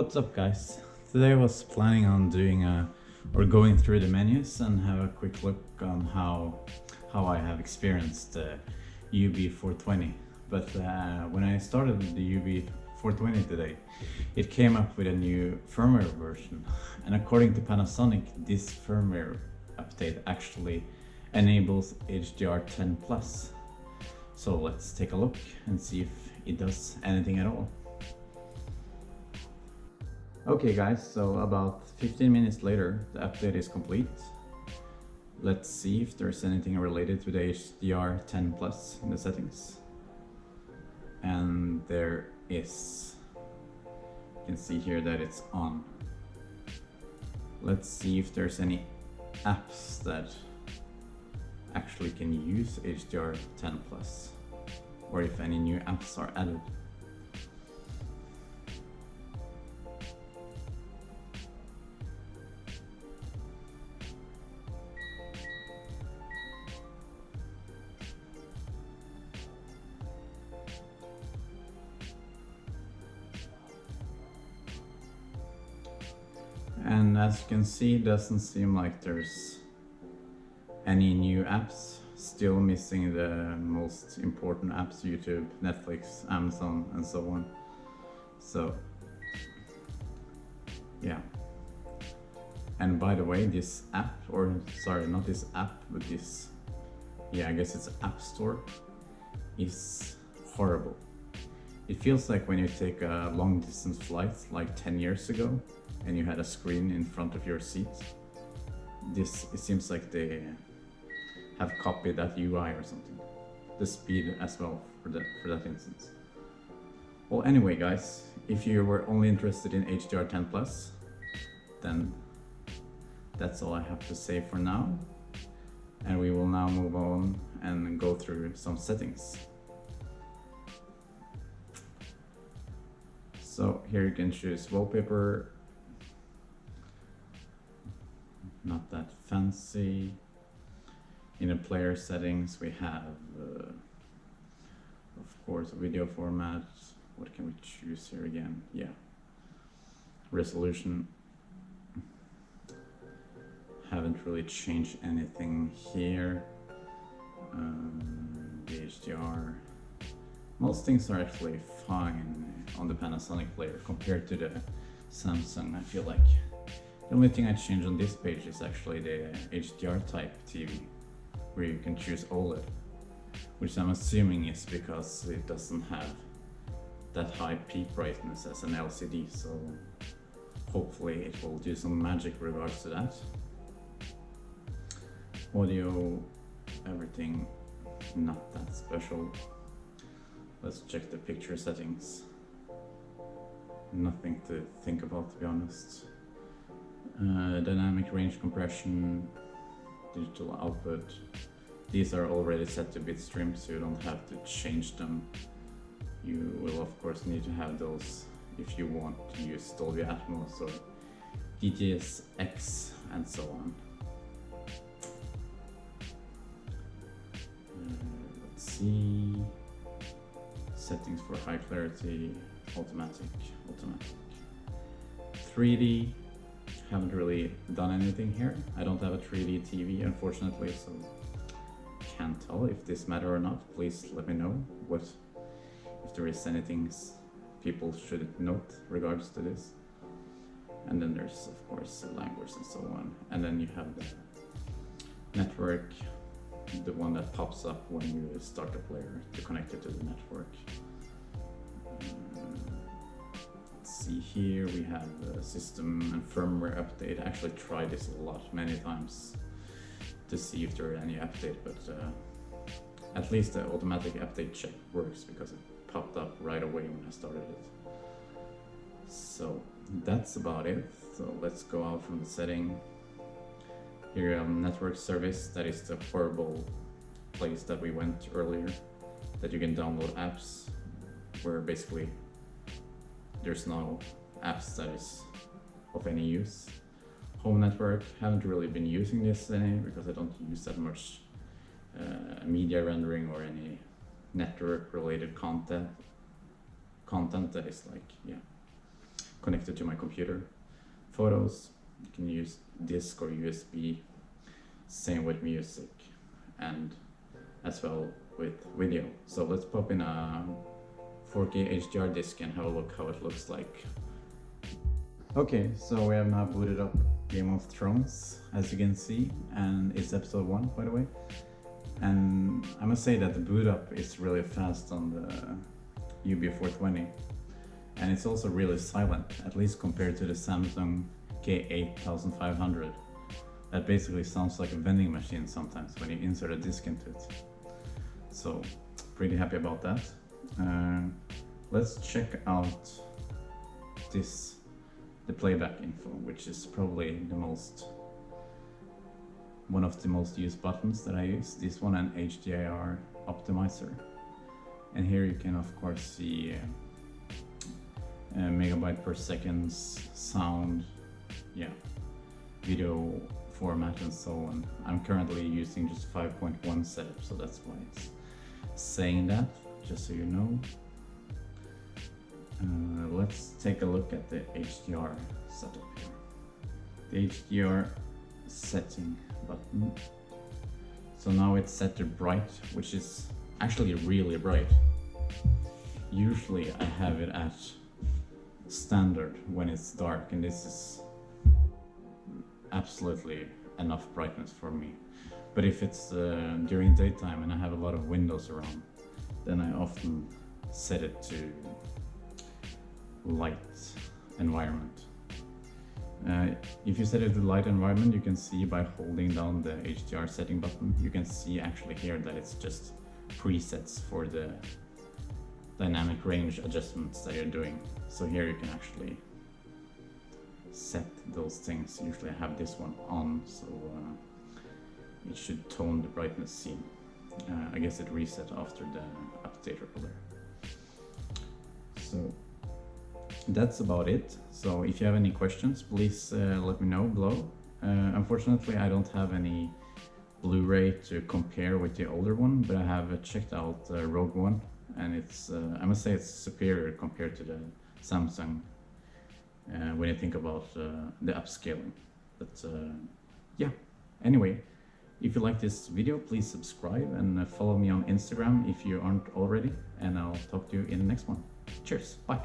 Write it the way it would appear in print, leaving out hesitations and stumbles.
What's up, guys? Today I was planning on doing going through the menus and have a quick look on how I have experienced the Ub420. But when I started the Ub420 today, it came up with a new firmware version, and according to Panasonic, this firmware update actually enables HDR10 plus. So let's take a look and see if it does anything at all. Okay guys, so about 15 minutes later, the update is complete. Let's see if there's anything related to the HDR10 plus in the settings. And there is. You can see here that it's on. Let's see if there's any apps that actually can use HDR10 plus, or if any new apps are added. And as you can see, it doesn't seem like there's any new apps. Still missing the most important apps: YouTube, Netflix, Amazon, and so on. So yeah. And by the way, this app, or sorry, not this app, but this, yeah, I guess it's App Store, is horrible. It feels like when you take a long distance flight like 10 years ago and you had a screen in front of your seat. It seems like they have copied that UI or something. The speed as well for that instance. Well, anyway guys, if you were only interested in HDR10 plus, then that's all I have to say for now. And we will now move on and go through some settings. So here you can choose wallpaper. Not that fancy. In the player settings we have, of course, video format. What can we choose here again? Yeah, resolution. Haven't really changed anything here. The HDR. Most things are actually fine on the Panasonic player compared to the Samsung. I feel like the only thing I changed on this page is actually the HDR type TV, where you can choose OLED, which I'm assuming is because it doesn't have that high peak brightness as an LCD, so hopefully it will do some magic regards to that. Audio, everything not that special. Let's check the picture settings. Nothing to think about, to be honest. Dynamic range compression, digital output. These are already set to bitstream, so you don't have to change them. You will of course need to have those if you want to use Dolby Atmos or DTS:X and so on. Let's see. Settings for high clarity, automatic. 3D, haven't really done anything here. I don't have a 3D TV, unfortunately, so can't tell if this matter or not. Please let me know if there is anything people should note regards to this. And then there's of course language and so on. And then you have the network, the one that pops up when you start the player to connect it to the network. Let's see here, we have the system and firmware update. I actually tried this many times to see if there are any update, but at least the automatic update check works because it popped up right away when I started it. So that's about it. So let's go out from the setting. Here you have network service. That is the horrible place that we went earlier, that you can download apps where basically there's no apps that is of any use. Home network, haven't really been using this any because I don't use that much media rendering or any network related content that is like, yeah, connected to my computer. Photos, you can use disk or USB, same with music, and as well with video. So let's pop in a 4K HDR disc and have a look how it looks like. Okay, so we have now booted up Game of Thrones, as you can see, and it's episode 1, by the way. And I must say that the boot up is really fast on the Ub420, and it's also really silent, at least compared to the Samsung K8500. That basically sounds like a vending machine sometimes when you insert a disc into it. So pretty happy about that. Let's check out the Playback Info, which is probably one of the most used buttons that I use. This one and HDR optimizer. And here you can of course see megabyte per second sound, video format and so on. I'm currently using just 5.1 setup, so that's why it's saying that, just so you know. Let's take a look at the HDR setup here. The HDR setting button. So now it's set to bright, which is actually really bright. Usually I have it at standard when it's dark, and this is absolutely enough brightness for me. But if it's during daytime and I have a lot of windows around, then I often set it to light environment. If you set it to light environment, you can see by holding down the HDR setting button, you can see actually here that it's just presets for the dynamic range adjustments that you're doing. So here you can actually set those things. Usually I have this one on, so it should tone the brightness seen. I guess it reset after the update roller. So that's about it. So if you have any questions, please let me know below. Unfortunately, I don't have any Blu-ray to compare with the older one, but I have checked out Rogue One, and it's I must say it's superior compared to the Samsung when you think about the upscaling. But yeah, anyway, if you like this video, please subscribe and follow me on Instagram if you aren't already, and I'll talk to you in the next one. Cheers, bye.